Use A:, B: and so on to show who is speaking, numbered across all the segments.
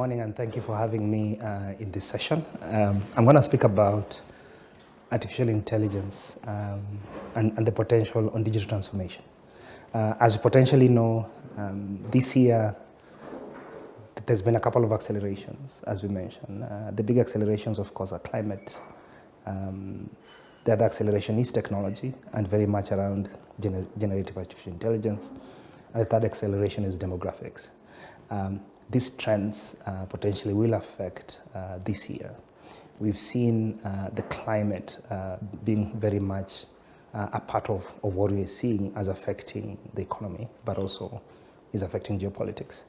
A: morning, and thank you for having me in this session. I'm going to speak about artificial intelligence and the potential on digital transformation. As you potentially know, this year there's been a couple of accelerations, as we mentioned. The big accelerations, of course, are climate. The other acceleration is technology, and very much around generative artificial intelligence. And the third acceleration is demographics. These trends potentially will affect this year. We've seen the climate being very much a part of what we're seeing as affecting the economy, but also is affecting geopolitics.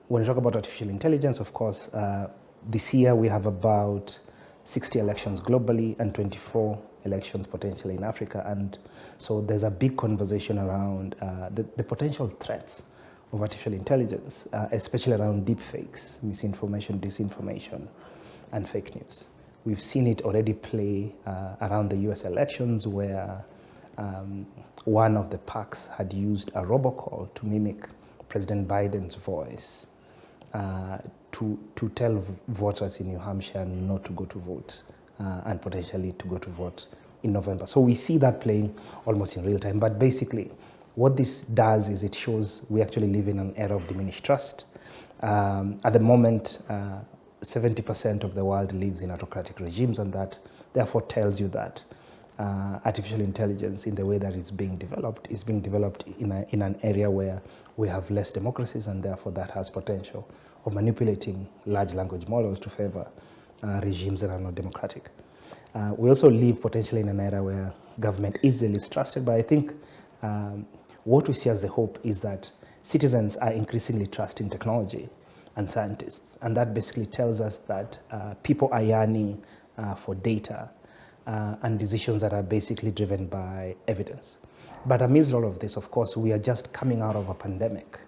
A: When we talk about artificial intelligence, of course, this year we have about 60 elections globally and 24 elections potentially in Africa. And so there's a big conversation around the potential threats of artificial intelligence, especially around deepfakes, misinformation, disinformation, and fake news. We've seen it already play around the US elections, where one of the PACs had used a robocall to mimic President Biden's voice to tell voters in New Hampshire not to go to vote and potentially to go to vote in November. So we see that playing almost in real time. But basically, what this does is it shows we actually live in an era of diminished trust. At the moment, 70% of the world lives in autocratic regimes, and that therefore tells you that artificial intelligence, in the way that it's being developed, is being developed in an area where we have less democracies, and therefore that has potential of manipulating large language models to favor regimes that are not democratic. We also live potentially in an era where government is least trusted, but I think what we see as the hope is that citizens are increasingly trusting technology and scientists. And that basically tells us that people are yearning for data and decisions that are basically driven by evidence. But amidst all of this, of course, we are just coming out of a pandemic.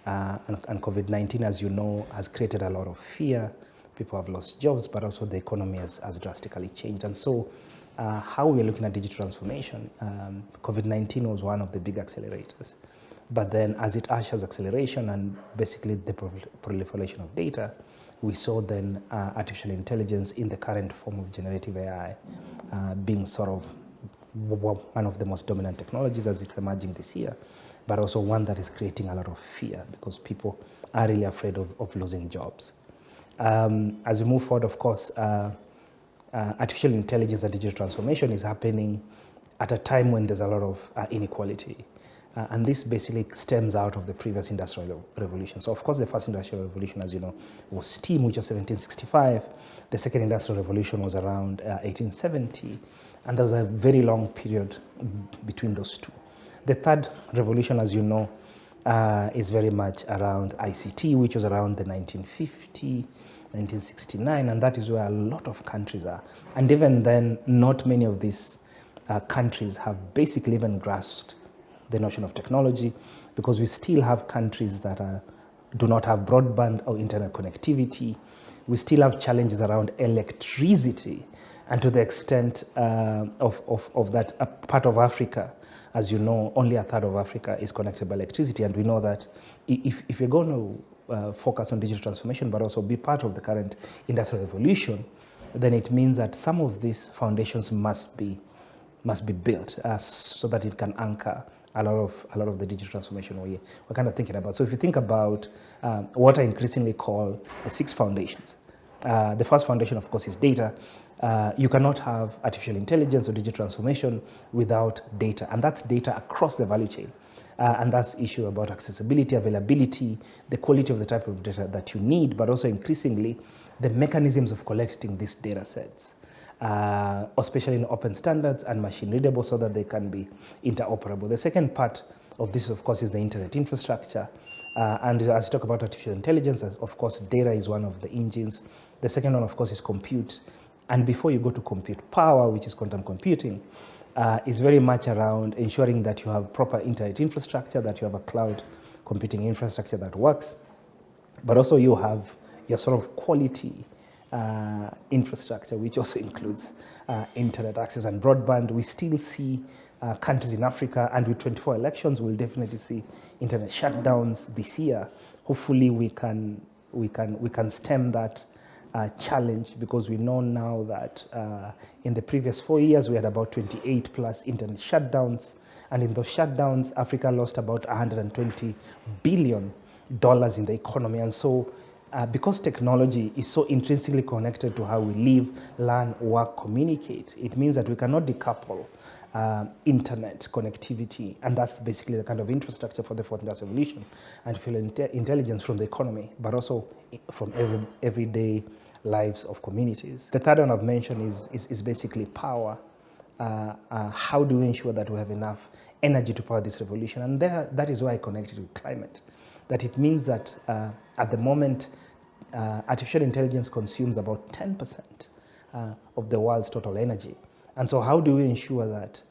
A: And COVID-19, as you know, has created a lot of fear. People have lost jobs, but also the economy has drastically changed. And so how we're looking at digital transformation, COVID-19 was one of the big accelerators. But then as it ushers acceleration and basically the proliferation of data, we saw then artificial intelligence in the current form of generative AI being sort of one of the most dominant technologies as it's emerging this year, but also one that is creating a lot of fear because people are really afraid of losing jobs. As we move forward, of course, artificial intelligence and digital transformation is happening at a time when there's a lot of inequality. And this basically stems out of the previous industrial revolution. So of course, the first industrial revolution, as you know, was steam, which was 1765. The second industrial revolution was around 1870. And there was a very long period between those two. The third revolution, as you know, is very much around ICT, which was around the 1950, 1969, and that is where a lot of countries are. And even then, not many of these countries have basically even grasped the notion of technology, because we still have countries that do not have broadband or internet connectivity. We still have challenges around electricity, and to the extent of that part of Africa, as you know, only a third of Africa is connected by electricity, and we know that if you're going to focus on digital transformation, but also be part of the current industrial revolution, then it means that some of these foundations must be built so that it can anchor a lot of the digital transformation we're kind of thinking about. So if you think about what I increasingly call the 6 foundations, the first foundation, of course, is data. You cannot have artificial intelligence or digital transformation without data, and that's data across the value chain. And that's issue about accessibility, availability, the quality of the type of data that you need, but also increasingly the mechanisms of collecting these data sets, especially in open standards and machine readable so that they can be interoperable. The second part of this, of course, is the internet infrastructure. And as you talk about artificial intelligence, of course, data is one of the engines. The second one, of course, is compute. And before you go to compute power, which is quantum computing, is very much around ensuring that you have proper internet infrastructure, that you have a cloud computing infrastructure that works, but also you have your sort of quality infrastructure, which also includes internet access and broadband. We still see countries in Africa, and with 24 elections, we'll definitely see internet shutdowns this year. Hopefully we can we can stem that challenge, because we know now that in the previous 4 years we had about 28 plus internet shutdowns, and in those shutdowns Africa lost about $120 billion in the economy. And so because technology is so intrinsically connected to how we live, learn, work, communicate, it means that we cannot decouple internet connectivity, and that's basically the kind of infrastructure for the fourth industrial revolution, artificial intelligence from the economy, but also from everyday lives of communities. The third one I've mentioned is basically power. How do we ensure that we have enough energy to power this revolution? And that is why I connected with climate. That it means that at the moment, artificial intelligence consumes about 10% of the world's total energy. And so how do we ensure that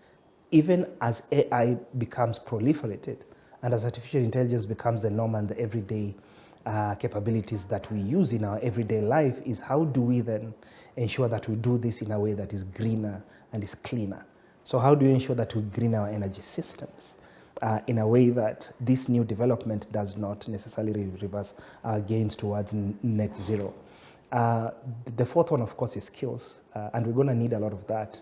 A: even as AI becomes proliferated and as artificial intelligence becomes the norm and the everyday capabilities that we use in our everyday life, is how do we then ensure that we do this in a way that is greener and is cleaner? So how do we ensure that we green our energy systems in a way that this new development does not necessarily reverse our gains towards net zero? The fourth one, of course, is skills, and we're going to need a lot of that.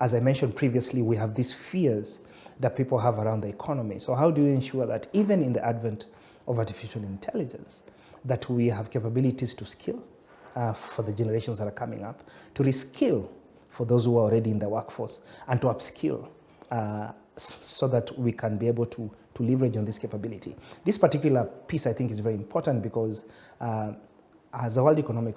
A: As I mentioned previously, we have these fears that people have around the economy. So how do we ensure that even in the advent of artificial intelligence, that we have capabilities to skill for the generations that are coming up, to reskill for those who are already in the workforce, and to upskill so that we can be able to leverage on this capability. This particular piece, I think, is very important because as the World Economic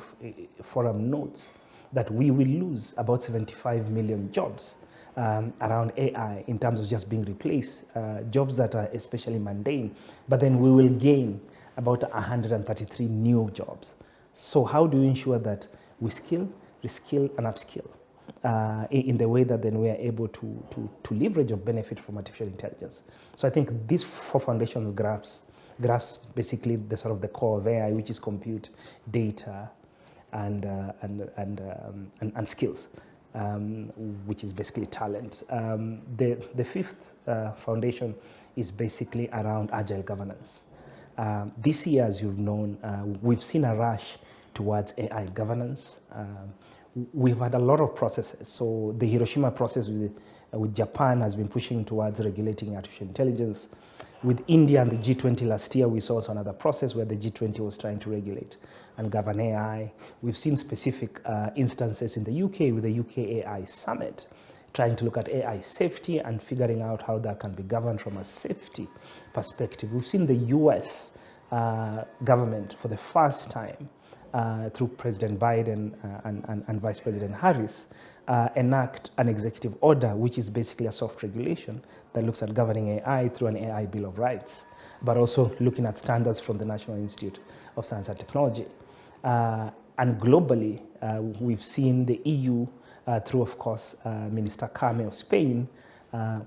A: Forum notes, that we will lose about 75 million jobs around AI in terms of just being replaced, jobs that are especially mundane, but then we will gain about 133 new jobs. So how do we ensure that we skill, reskill, and upskill in the way that then we are able to leverage or benefit from artificial intelligence? So I think these four foundations grasp basically the sort of the core of AI, which is compute, data, and skills, which is basically talent. The fifth foundation is basically around agile governance. This year, as you've known, we've seen a rush towards AI governance. We've had a lot of processes. So the Hiroshima process with Japan has been pushing towards regulating artificial intelligence. With India and the G20 last year, we saw also another process where the G20 was trying to regulate and govern AI. We've seen specific instances in the UK with the UK AI Summit, trying to look at AI safety and figuring out how that can be governed from a safety perspective. We've seen the US government for the first time through President Biden and Vice President Harris enact an executive order, which is basically a soft regulation that looks at governing AI through an AI Bill of Rights, but also looking at standards from the National Institute of Science and Technology. And globally, we've seen the EU through, of course, Minister Carme of Spain,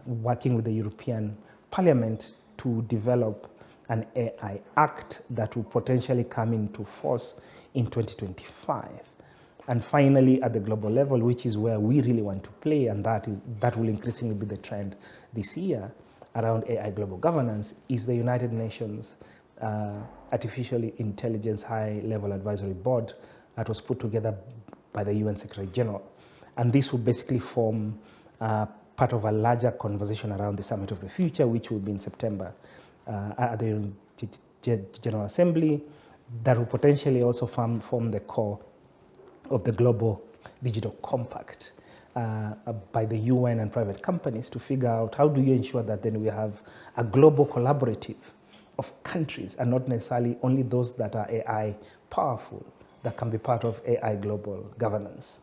A: working with the European Parliament to develop an AI Act that will potentially come into force in 2025. And finally, at the global level, which is where we really want to play, and that will increasingly be the trend this year around AI global governance, is the United Nations Artificial Intelligence High-Level Advisory Board that was put together by the UN Secretary General. And this will basically form part of a larger conversation around the Summit of the Future, which will be in September at the General Assembly, that will potentially also form the core of the Global Digital Compact by the UN and private companies to figure out how do you ensure that then we have a global collaborative of countries and not necessarily only those that are AI powerful that can be part of AI global governance.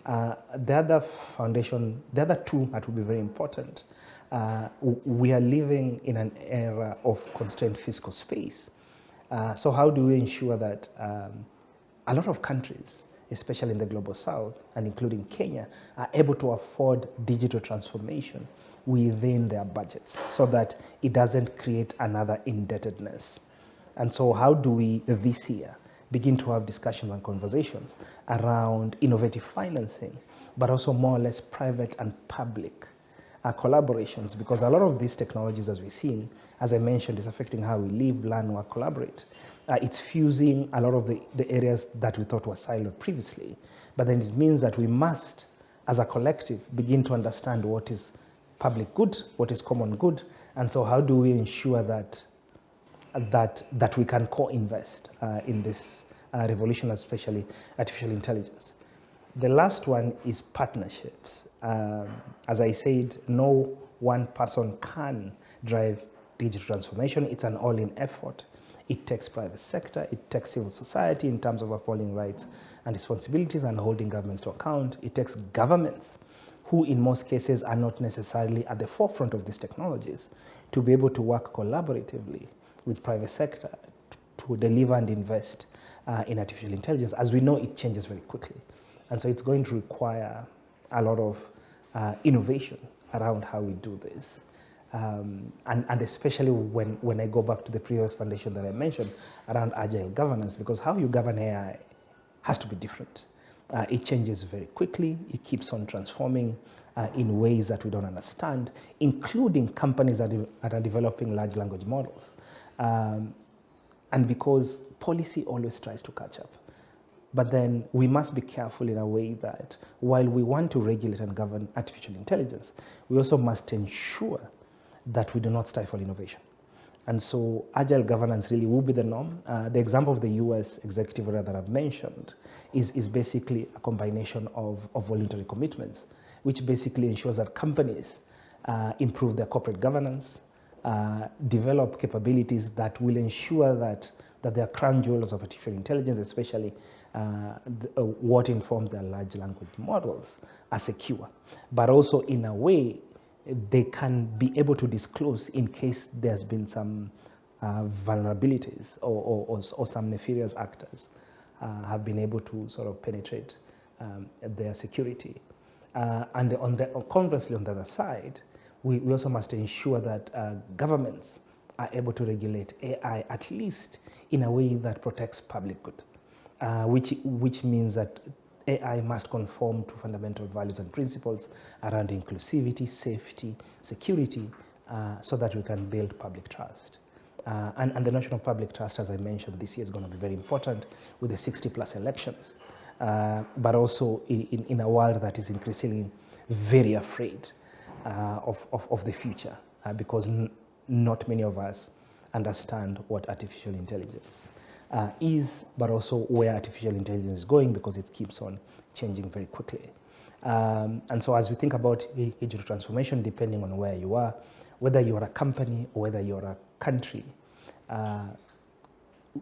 A: The other two that will be very important. We are living in an era of constrained fiscal space. So how do we ensure that a lot of countries, especially in the global south and including Kenya, are able to afford digital transformation within their budgets so that it doesn't create another indebtedness? And so how do we this year begin to have discussions and conversations around innovative financing, but also more or less private and public collaborations, because a lot of these technologies, as we've seen, as I mentioned, is affecting how we live, learn, work, collaborate. It's fusing a lot of the areas that we thought were siloed previously. But then it means that we must, as a collective, begin to understand what is public good, what is common good, and so how do we ensure that we can co-invest in this revolution, especially artificial intelligence. The last one is partnerships. As I said, no one person can drive digital transformation. It's an all-in effort. It takes private sector, it takes civil society in terms of upholding rights and responsibilities and holding governments to account. It takes governments, who in most cases are not necessarily at the forefront of these technologies, to be able to work collaboratively with private sector to deliver and invest in artificial intelligence. As we know, it changes very quickly. And so it's going to require a lot of innovation around how we do this. And especially when I go back to the previous foundation that I mentioned around agile governance, because how you govern AI has to be different. It changes very quickly. It keeps on transforming in ways that we don't understand, including companies that are developing large language models. And because policy always tries to catch up. But then we must be careful in a way that while we want to regulate and govern artificial intelligence, we also must ensure that we do not stifle innovation. And so agile governance really will be the norm. The example of the US executive order that I've mentioned is basically a combination of voluntary commitments, which basically ensures that companies improve their corporate governance, develop capabilities that will ensure that they are crown jewels of artificial intelligence, especially what informs their large language models, are secure. But also in a way, they can be able to disclose in case there's been some vulnerabilities or some nefarious actors have been able to sort of penetrate their security. And conversely, on the other side, we also must ensure that governments are able to regulate AI, at least in a way that protects public good, which means that AI must conform to fundamental values and principles around inclusivity, safety, security, so that we can build public trust. And the notion of public trust, as I mentioned, this year is going to be very important with the 60+ elections, but also in a world that is increasingly very afraid of the future, because not many of us understand what artificial intelligence is, but also where artificial intelligence is going, because it keeps on changing very quickly. And so as we think about digital transformation, depending on where you are, whether you're a company or whether you're a country,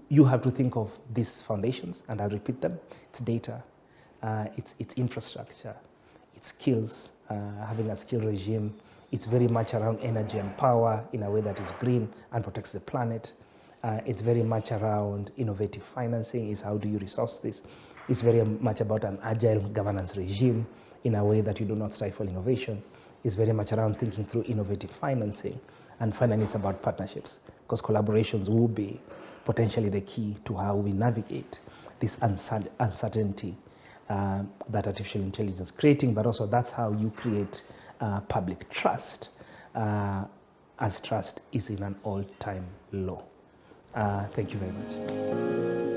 A: you have to think of these foundations, and I'll repeat them. It's data, it's infrastructure, it's skills, having a skill regime. It's very much around energy and power in a way that is green and protects the planet. It's very much around innovative financing, is how do you resource this. It's very much about an agile governance regime in a way that you do not stifle innovation. It's very much around thinking through innovative financing. And finally, it's about partnerships, because collaborations will be potentially the key to how we navigate this uncertainty that artificial intelligence is creating, but also that's how you create public trust, as trust is in an all-time low. Thank you very much.